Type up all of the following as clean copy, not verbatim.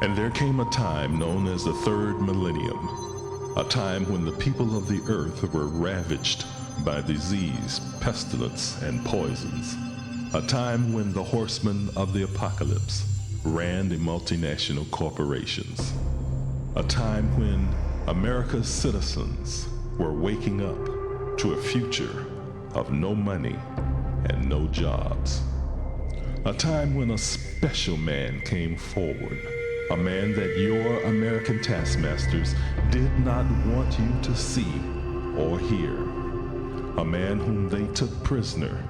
And there came a time known as the third millennium, a time when the people of the earth were ravaged by disease, pestilence, and poisons. A time when the horsemen of the apocalypse ran the multinational corporations. A time when America's citizens were waking up to a future of no money and no jobs. A time when a special man came forward, a man that your American taskmasters did not want you to see or hear, a man whom they took prisoner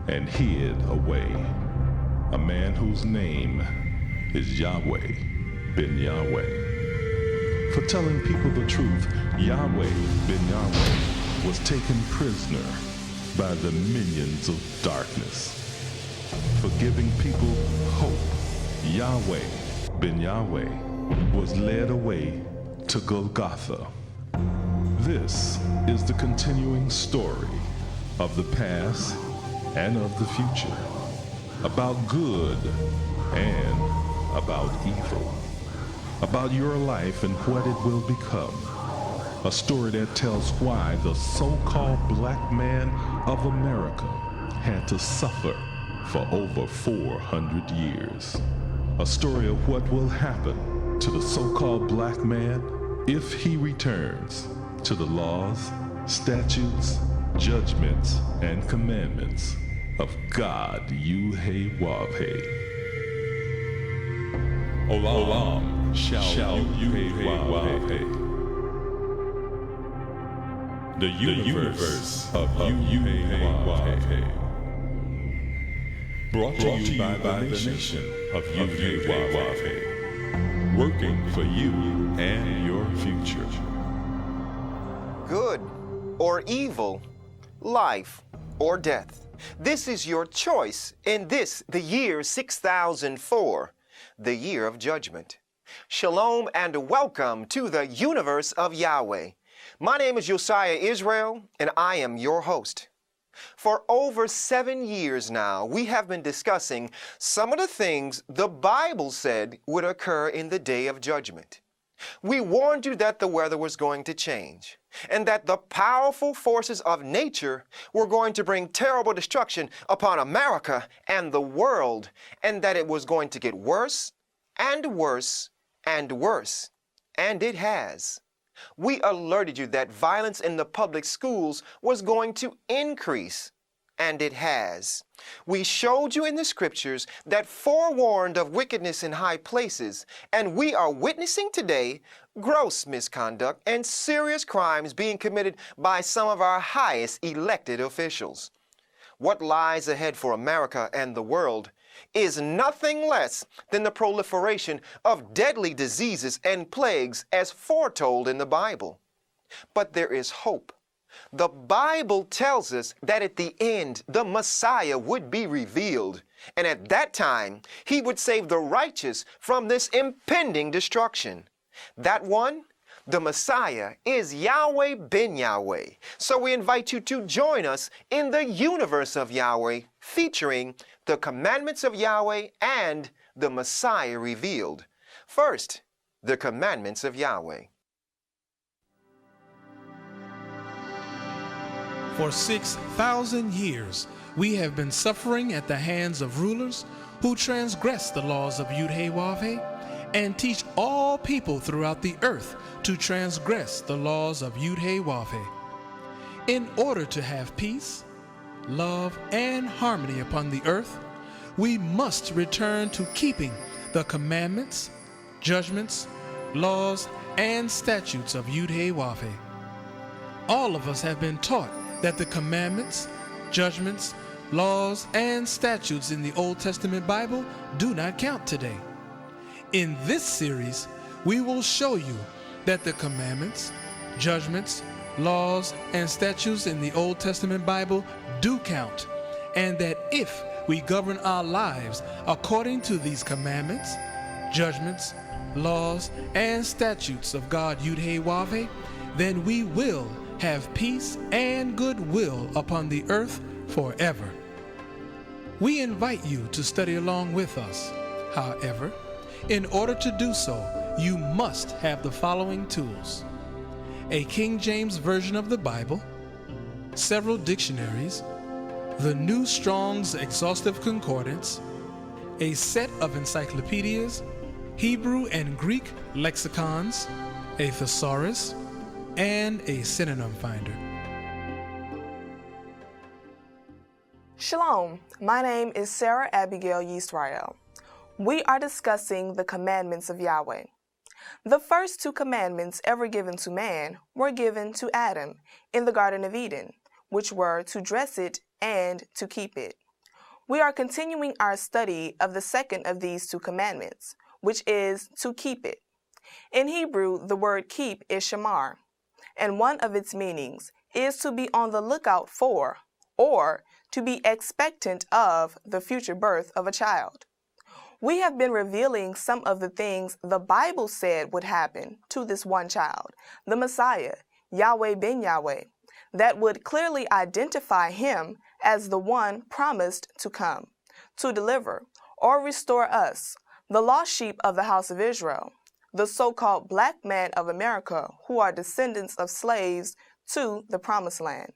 and hid away, a man whose name is Yahweh ben Yahweh. For telling people the truth, Yahweh ben Yahweh was taken prisoner by the minions of darkness. For giving people hope, Yahweh ben Yahweh was led away to Golgotha. This is the continuing story of the past and of the future, about good and about evil, about your life and what it will become. A story that tells why the so-called black man of America had to suffer for over 400 years. A story of what will happen to the so-called black man if he returns to the laws, statutes, judgments, and commandments of God, Yahweh. Olam shall Yahweh. The universe of Yahweh. Brought to you by the nation of Yahweh. Working for you and your future. Good or evil, life or death. This is your choice in this, the year 6004, the year of judgment. Shalom and welcome to the universe of Yahweh. My name is Josiah Israel, and I am your host. For over 7 years now, we have been discussing some of the things the Bible said would occur in the day of judgment. We warned you that the weather was going to change, and that the powerful forces of nature were going to bring terrible destruction upon America and the world, and that it was going to get worse and worse and worse. And it has. We alerted you that violence in the public schools was going to increase, and it has. We showed you in the scriptures that forewarned of wickedness in high places, and we are witnessing today gross misconduct and serious crimes being committed by some of our highest elected officials. What lies ahead for America and the world is nothing less than the proliferation of deadly diseases and plagues as foretold in the Bible. But there is hope. The Bible tells us that at the end, the Messiah would be revealed, and at that time, he would save the righteous from this impending destruction. That one, the Messiah, is Yahweh ben Yahweh. So we invite you to join us in the universe of Yahweh, featuring the commandments of Yahweh and the Messiah revealed. First, the commandments of Yahweh. For 6,000 years, we have been suffering at the hands of rulers who transgress the laws of Yahweh and teach all people throughout the earth to transgress the laws of Yahweh. In order to have peace, love, and harmony upon the earth, we must return to keeping the commandments, judgments, laws, and statutes of Yahweh. All of us have been taught that the commandments, judgments, laws, and statutes in the Old Testament Bible do not count today. In this series, we will show you that the commandments, judgments, laws, and statutes in the Old Testament Bible do count, and that if we govern our lives according to these commandments, judgments, laws, and statutes of God Yahweh, then we will have peace and goodwill upon the earth forever. We invite you to study along with us. However, in order to do so, you must have the following tools: a King James Version of the Bible, several dictionaries, the New Strong's Exhaustive Concordance, a set of encyclopedias, Hebrew and Greek lexicons, a thesaurus, and a synonym finder. Shalom, my name is Sarah Abigail Yisrael. We are discussing the commandments of Yahweh. The first two commandments ever given to man were given to Adam in the Garden of Eden, which were to dress it and to keep it. We are continuing our study of the second of these two commandments, which is to keep it. In Hebrew, the word keep is shamar, and one of its meanings is to be on the lookout for, or to be expectant of, the future birth of a child. We have been revealing some of the things the Bible said would happen to this one child, the Messiah, Yahweh ben Yahweh, that would clearly identify him as the one promised to come, to deliver or restore us, the lost sheep of the house of Israel, the so-called black man of America who are descendants of slaves to the promised land.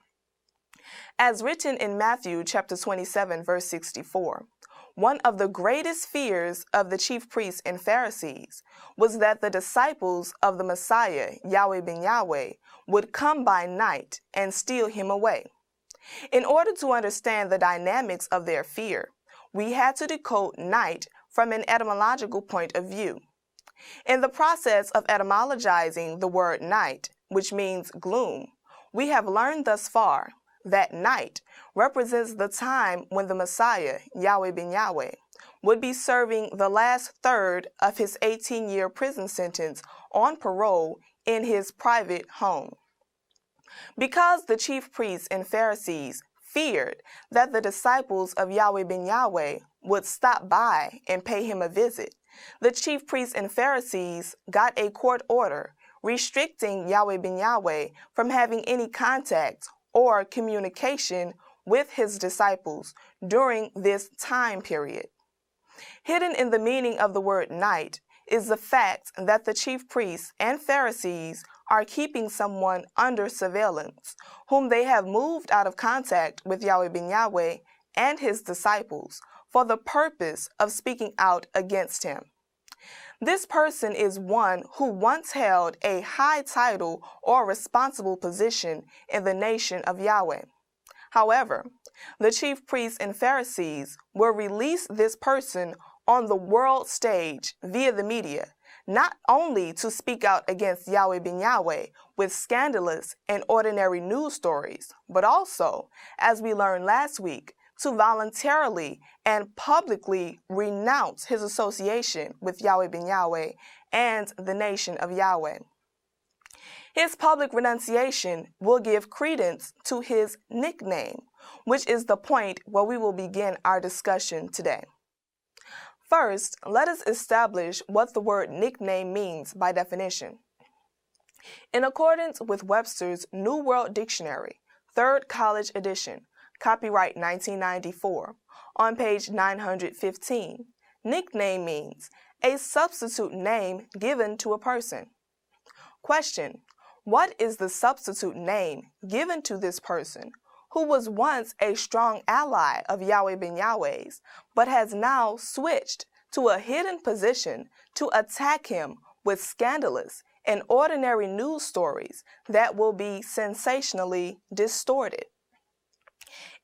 As written in Matthew chapter 27, verse 64, one of the greatest fears of the chief priests and Pharisees was that the disciples of the Messiah, Yahweh ben Yahweh, would come by night and steal him away. In order to understand the dynamics of their fear, we had to decode night from an etymological point of view. In the process of etymologizing the word night, which means gloom, we have learned thus far that night represents the time when the Messiah, Yahweh ben Yahweh, would be serving the last third of his 18-year prison sentence on parole in his private home. Because the chief priests and Pharisees feared that the disciples of Yahweh ben Yahweh would stop by and pay him a visit, the chief priests and Pharisees got a court order restricting Yahweh ben Yahweh from having any contact or communication with his disciples during this time period. Hidden in the meaning of the word night is the fact that the chief priests and Pharisees are keeping someone under surveillance, whom they have moved out of contact with Yahweh ben Yahweh and his disciples for the purpose of speaking out against him. This person is one who once held a high title or responsible position in the nation of Yahweh. However, the chief priests and Pharisees will release this person on the world stage via the media, not only to speak out against Yahweh ben Yahweh with scandalous and ordinary news stories, but also, as we learned last week, to voluntarily and publicly renounce his association with Yahweh ben Yahweh and the nation of Yahweh. His public renunciation will give credence to his nickname, which is the point where we will begin our discussion today. First, let us establish what the word nickname means by definition. In accordance with Webster's New World Dictionary, 3rd College Edition, copyright 1994, on page 915, nickname means a substitute name given to a person. Question: what is the substitute name given to this person who was once a strong ally of Yahweh ben Yahweh's, but has now switched to a hidden position to attack him with scandalous and ordinary news stories that will be sensationally distorted?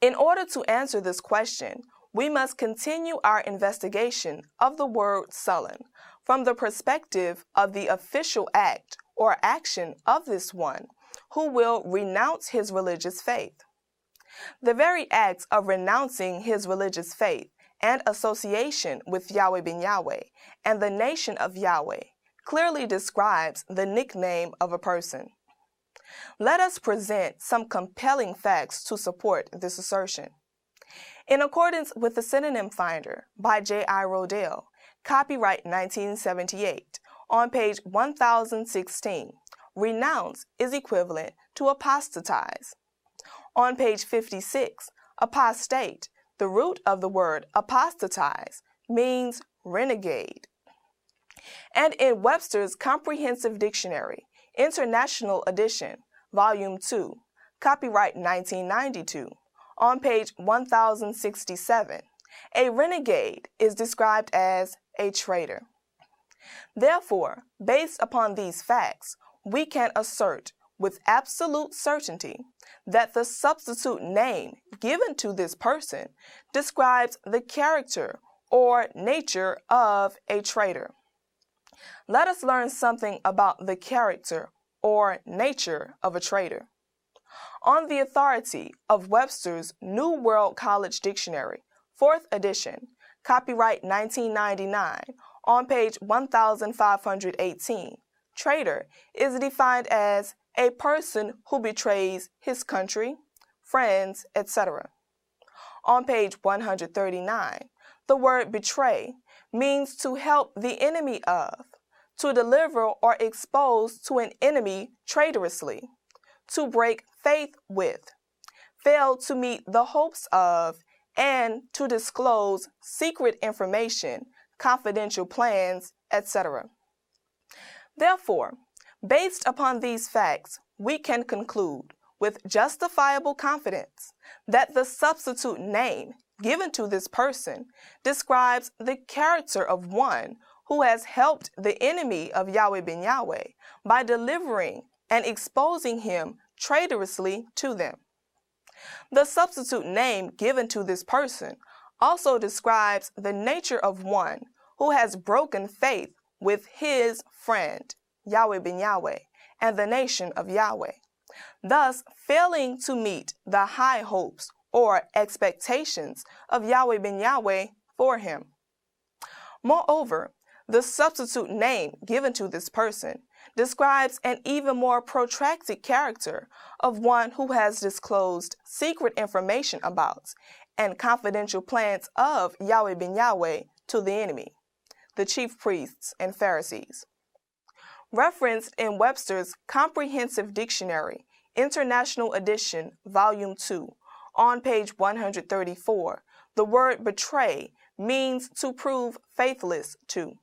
In order to answer this question, we must continue our investigation of the word sullen from the perspective of the official act or action of this one who will renounce his religious faith. The very act of renouncing his religious faith and association with Yahweh ben Yahweh and the nation of Yahweh clearly describes the nickname of a person. Let us present some compelling facts to support this assertion. In accordance with the synonym finder by J.I. Rodell, copyright 1978, on page 1016, renounce is equivalent to apostatize. On page 56, apostate, the root of the word apostatize, means renegade. And in Webster's Comprehensive Dictionary, International Edition, Volume 2, copyright 1992, on page 1067, a renegade is described as a traitor. Therefore, based upon these facts, we can assert with absolute certainty that the substitute name given to this person describes the character or nature of a traitor. Let us learn something about the character or nature of a traitor. On the authority of Webster's New World College Dictionary, 4th edition, copyright 1999, on page 1518, traitor is defined as a person who betrays his country, friends, etc. On page 139, the word betray means to help the enemy of, to deliver or expose to an enemy traitorously, to break faith with, fail to meet the hopes of, and to disclose secret information, confidential plans, etc. Therefore, based upon these facts, we can conclude with justifiable confidence that the substitute name given to this person describes the character of one who has helped the enemy of Yahweh ben Yahweh by delivering and exposing him traitorously to them. The substitute name given to this person also describes the nature of one who has broken faith with his friend, Yahweh ben Yahweh, and the nation of Yahweh, thus failing to meet the high hopes or expectations of Yahweh ben Yahweh for him. Moreover, the substitute name given to this person describes an even more protracted character of one who has disclosed secret information about and confidential plans of Yahweh ben Yahweh to the enemy, the chief priests and Pharisees. Referenced in Webster's Comprehensive Dictionary, International Edition, Volume 2, on page 134, the word betray means to prove faithless to.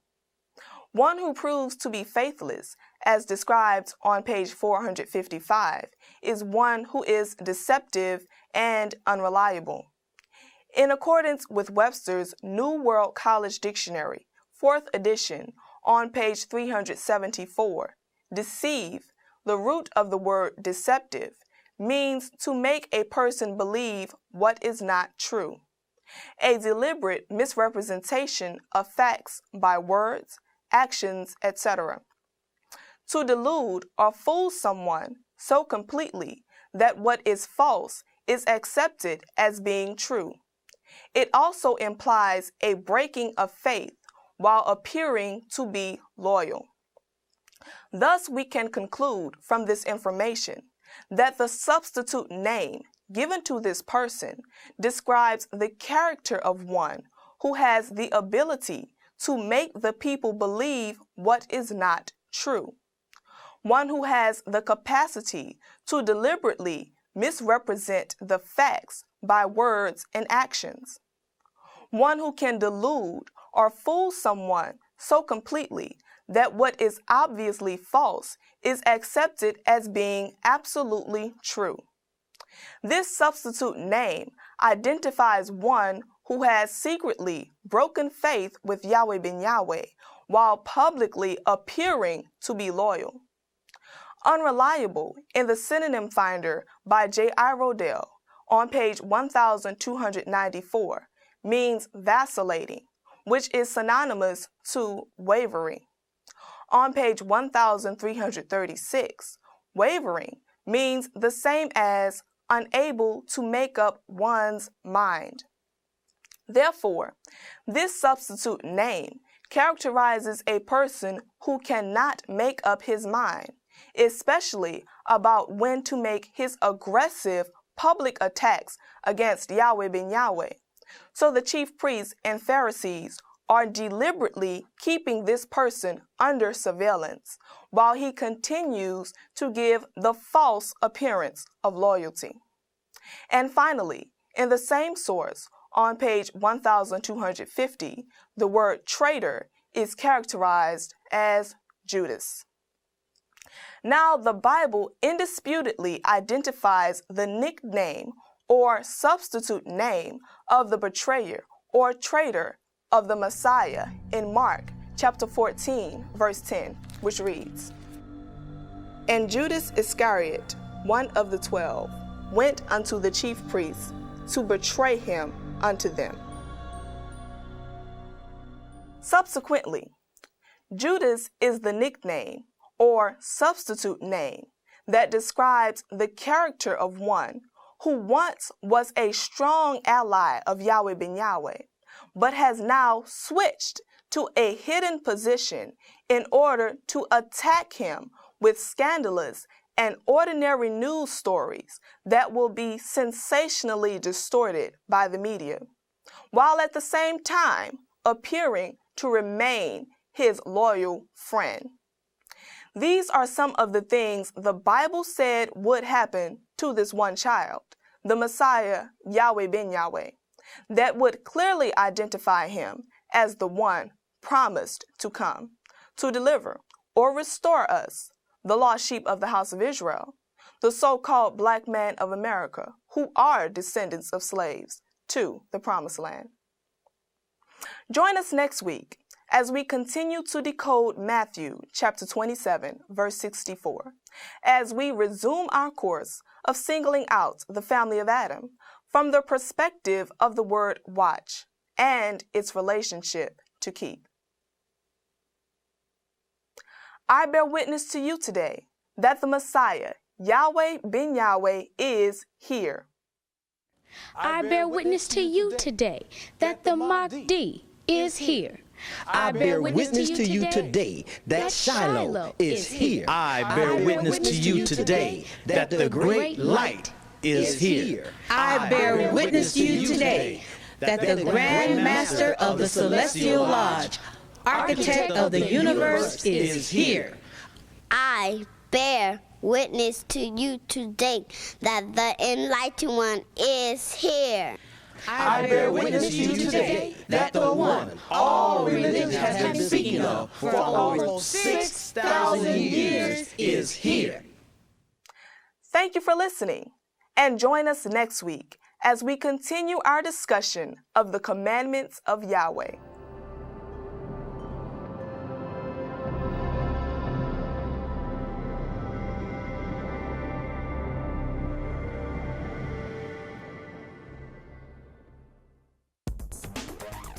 One who proves to be faithless, as described on page 455, is one who is deceptive and unreliable. In accordance with Webster's New World College Dictionary, 4th edition, on page 374, deceive, the root of the word deceptive, means to make a person believe what is not true. A deliberate misrepresentation of facts by words, actions, etc. To delude or fool someone so completely that what is false is accepted as being true. It also implies a breaking of faith while appearing to be loyal. Thus, we can conclude from this information that the substitute name given to this person describes the character of one who has the ability to make the people believe what is not true. One who has the capacity to deliberately misrepresent the facts by words and actions. One who can delude or fool someone so completely that what is obviously false is accepted as being absolutely true. This substitute name identifies one who has secretly broken faith with Yahweh ben Yahweh while publicly appearing to be loyal. Unreliable in the synonym finder by J.I. Rodell on page 1294 means vacillating, which is synonymous to wavering. On page 1336, wavering means the same as unable to make up one's mind. Therefore, this substitute name characterizes a person who cannot make up his mind, especially about when to make his aggressive public attacks against Yahweh ben Yahweh. So the chief priests and Pharisees are deliberately keeping this person under surveillance while he continues to give the false appearance of loyalty. And finally, in the same source, on page 1250, the word traitor is characterized as Judas. Now, the Bible indisputably identifies the nickname or substitute name of the betrayer or traitor of the Messiah in Mark chapter 14, verse 10, which reads, "And Judas Iscariot, one of the 12, went unto the chief priests to betray him unto them." Subsequently, Judas is the nickname or substitute name that describes the character of one who once was a strong ally of Yahweh ben Yahweh, but has now switched to a hidden position in order to attack him with scandalous and ordinary news stories that will be sensationally distorted by the media, while at the same time appearing to remain his loyal friend. These are some of the things the Bible said would happen to this one child, the Messiah, Yahweh ben Yahweh, that would clearly identify him as the one promised to come, to deliver or restore us, the lost sheep of the house of Israel, the so-called black man of America, who are descendants of slaves, to the promised land. Join us next week as we continue to decode Matthew chapter 27, verse 64, as we resume our course of singling out the family of Adam from the perspective of the word watch and its relationship to keep. I bear witness to you today that the Messiah, Yahweh ben Yahweh, is here. I bear witness to you today that the Mahdi is here. I bear witness to you today that Shiloh is here. I bear witness to you today that the great light is here. I bear witness to you today that the Grand Master of the Celestial Lodge, Architect of the universe, is here. I bear witness to you today that the Enlightened One is here. I bear witness to you today that the one all religions has been speaking of for almost 6,000 years is here. Thank you for listening, and join us next week as we continue our discussion of the commandments of Yahweh.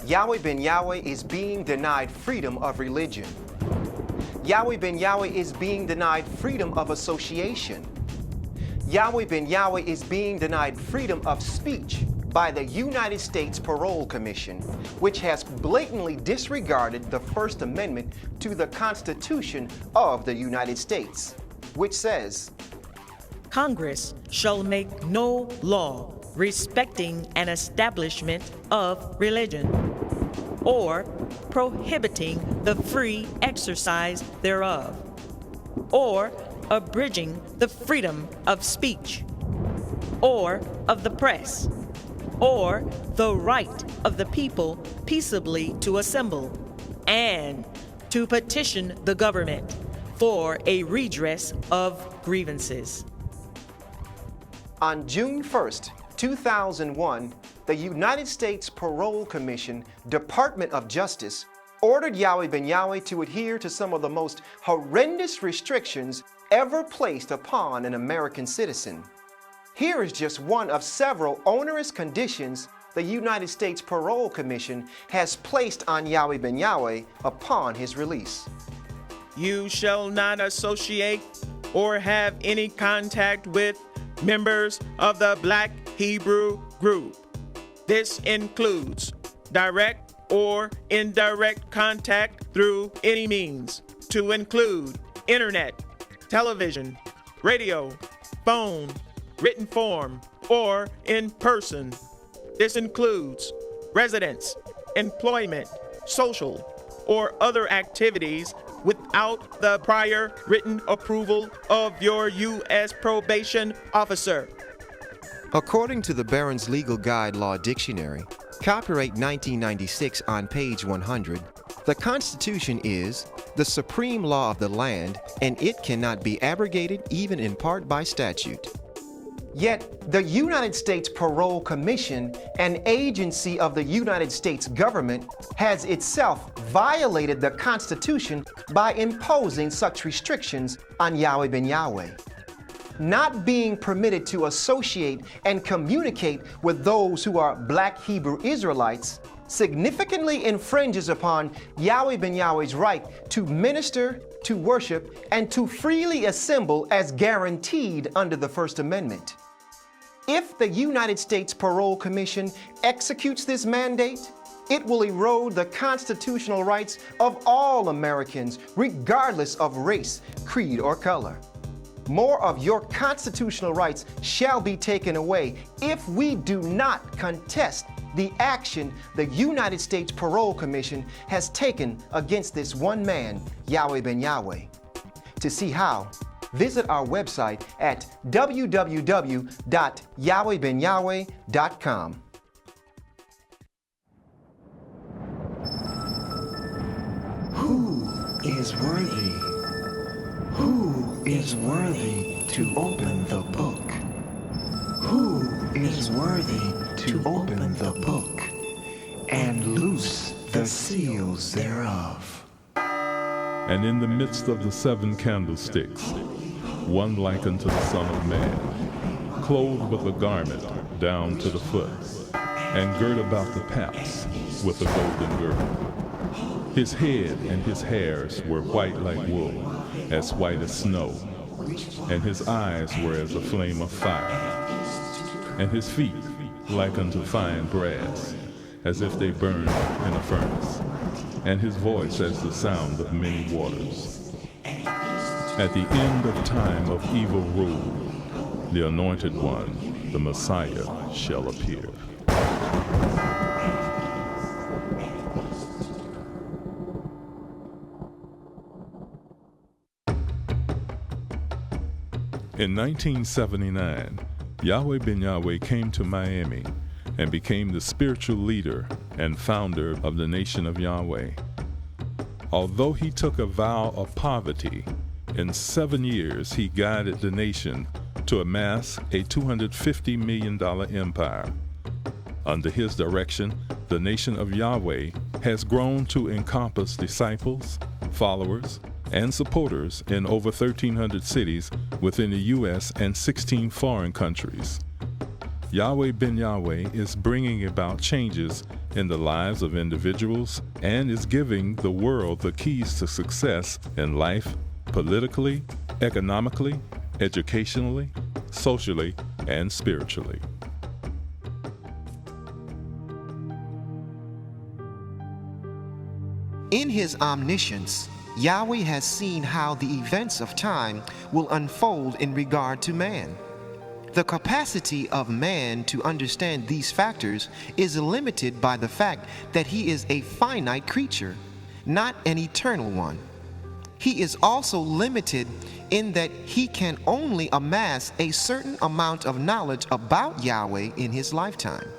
Yahweh ben Yahweh is being denied freedom of religion. Yahweh ben Yahweh is being denied freedom of association. Yahweh ben Yahweh is being denied freedom of speech by the United States Parole Commission, which has blatantly disregarded the First Amendment to the Constitution of the United States, which says, Congress shall make no law respecting an establishment of religion, or prohibiting the free exercise thereof, or abridging the freedom of speech, or of the press, or the right of the people peaceably to assemble, and to petition the government for a redress of grievances. On June 1st, 2001, the United States Parole Commission, Department of Justice, ordered Yahweh ben Yahweh to adhere to some of the most horrendous restrictions ever placed upon an American citizen. Here is just one of several onerous conditions the United States Parole Commission has placed on Yahweh ben Yahweh upon his release. You shall not associate or have any contact with members of the Black Hebrew group. This includes direct or indirect contact through any means, to include internet, television, radio, phone, written form, or in person. This includes residence, employment, social, or other activities without the prior written approval of your U.S. probation officer. According to the Barron's Legal Guide Law Dictionary, Copyright 1996 on page 100. The Constitution is the supreme law of the land, and it cannot be abrogated even in part by statute. Yet, the United States Parole Commission, an agency of the United States government, has itself violated the Constitution by imposing such restrictions on Yahweh ben Yahweh. Not being permitted to associate and communicate with those who are Black Hebrew Israelites significantly infringes upon Yahweh ben Yahweh's right to minister, to worship, and to freely assemble as guaranteed under the First Amendment. If the United States Parole Commission executes this mandate, it will erode the constitutional rights of all Americans, regardless of race, creed, or color. More of your constitutional rights shall be taken away if we do not contest the action the United States Parole Commission has taken against this one man, Yahweh ben Yahweh. To see how, visit our website at www.yahwehbenyahweh.com. Who is worthy? Who is worthy to open the book? Who is worthy to open the book and loose the seals thereof? And in the midst of the 7 candlesticks, one like unto the Son of Man, clothed with a garment down to the foot, and girt about the paps with a golden girdle. His head and his hairs were white like wool, as white as snow, and his eyes were as a flame of fire, and his feet like unto fine brass, as if they burned in a furnace, and his voice as the sound of many waters. At the end of time of evil rule, the Anointed One, the Messiah, shall appear. In 1979, Yahweh ben Yahweh came to Miami and became the spiritual leader and founder of the Nation of Yahweh. Although he took a vow of poverty, in 7 years he guided the nation to amass a $250 million empire. Under his direction, the Nation of Yahweh has grown to encompass disciples, followers, and supporters in over 1,300 cities within the U.S. and 16 foreign countries. Yahweh ben Yahweh is bringing about changes in the lives of individuals and is giving the world the keys to success in life, politically, economically, educationally, socially, and spiritually. In his omniscience, Yahweh has seen how the events of time will unfold in regard to man. The capacity of man to understand these factors is limited by the fact that he is a finite creature, not an eternal one. He is also limited in that he can only amass a certain amount of knowledge about Yahweh in his lifetime.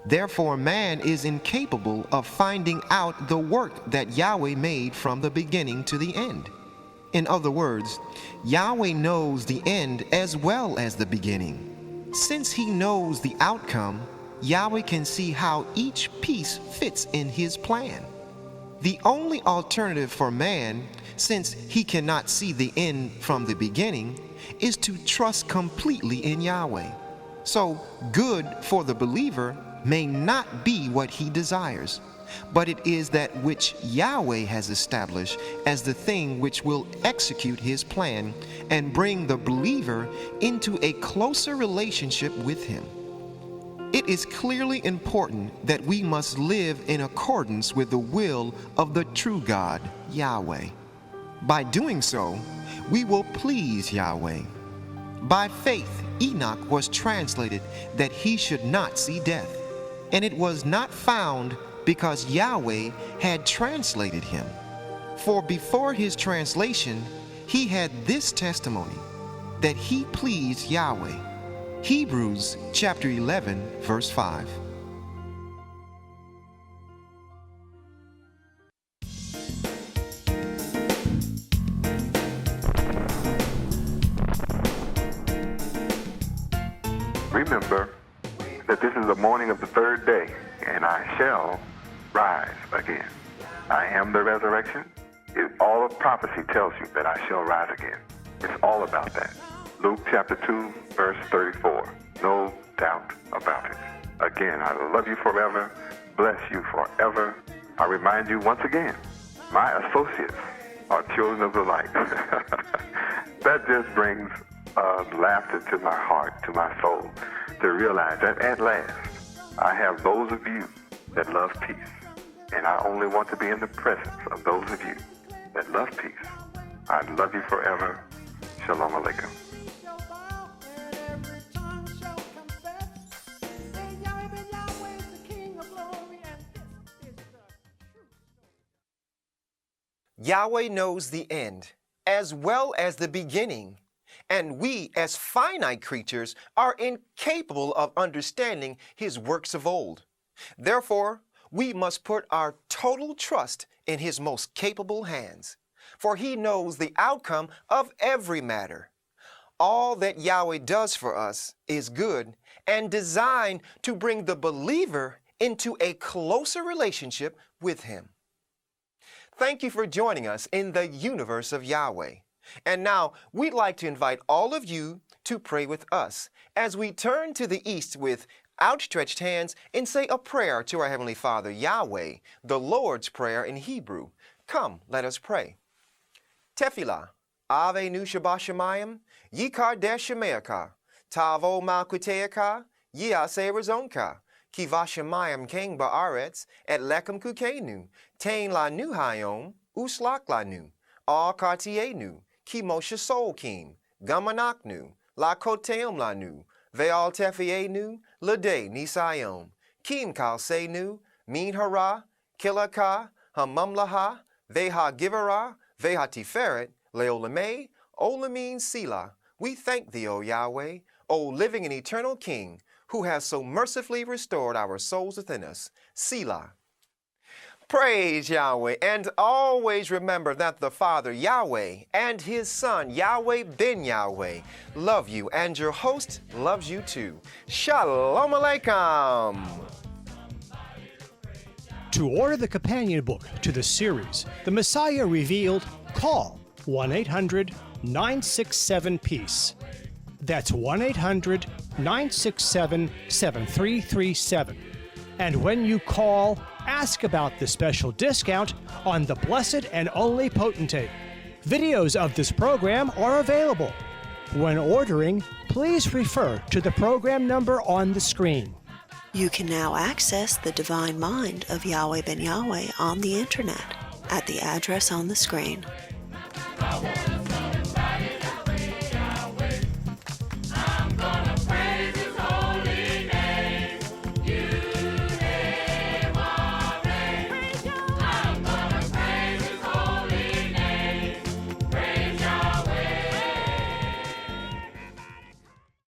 Therefore, man is incapable of finding out the work that Yahweh made from the beginning to the end. In other words, Yahweh knows the end as well as the beginning. Since he knows the outcome, Yahweh can see how each piece fits in his plan. The only alternative for man, since he cannot see the end from the beginning, is to trust completely in Yahweh. So, good for the believer may not be what he desires, but it is that which Yahweh has established as the thing which will execute his plan and bring the believer into a closer relationship with him. It is clearly important that we must live in accordance with the will of the true God, Yahweh. By doing so, we will please Yahweh. By faith, Enoch was translated that he should not see death. And it was not found because Yahweh had translated him. For before his translation, he had this testimony, that he pleased Yahweh. Hebrews chapter 11, verse 5. remember that this is the morning of the third day, and I shall rise again. I am the resurrection. All of prophecy tells you that I shall rise again. It's all about that. Luke chapter 2, verse 34. No doubt about it. Again, I love you forever, bless you forever. I remind you once again, my associates are children of the light. That just brings laughter to my heart, to my soul, to realize that at last I have those of you that love peace. And I only want to be in the presence of those of you that love peace. I love you forever. Shalom Aleichem. Yahweh knows the end as well as the beginning, and we as finite creatures are incapable of understanding his works of old. Therefore, we must put our total trust in his most capable hands, for he knows the outcome of every matter. All that Yahweh does for us is good and designed to bring the believer into a closer relationship with him. Thank you for joining us in the universe of Yahweh. And now we'd like to invite all of you to pray with us as we turn to the east with outstretched hands and say a prayer to our Heavenly Father, Yahweh, the Lord's Prayer in Hebrew. Come, let us pray. Tefillah, Ave Nu Shabbat Shemayim, Yikar Desh Shemeaka, Tavo Malkuteaka, Yase Razonka, Kiva Shemayim King Ba'aretz, Et Lekem Kukenu, Tain La Nu Hayom, Uslak La Nu, All Kartienu, Ki Moshe Sol Kim, Gamanaknu, La Koteom La Nu, Ve'al Tefienu, Lade Nisayom, Kim Kal Seinu, Min Hara, Kilaka, Hamamlaha, Veha Givera, Veha Tiferet, Leolame, Olamin Sila. We thank thee, O Yahweh, O living and eternal King, who has so mercifully restored our souls within us. Selah. Praise Yahweh, and always remember that the Father, Yahweh, and his Son, Yahweh ben Yahweh, love you, and your host loves you too. Shalom Aleichem. To order the companion book to the series, The Messiah Revealed, call 1-800-967-PEACE. That's 1-800-967-7337. And when you call, ask about the special discount on the Blessed and Only Potentate. Videos of this program are available. When ordering, please refer to the program number on the screen. You can now access the divine mind of Yahweh ben Yahweh on the internet at the address on the screen.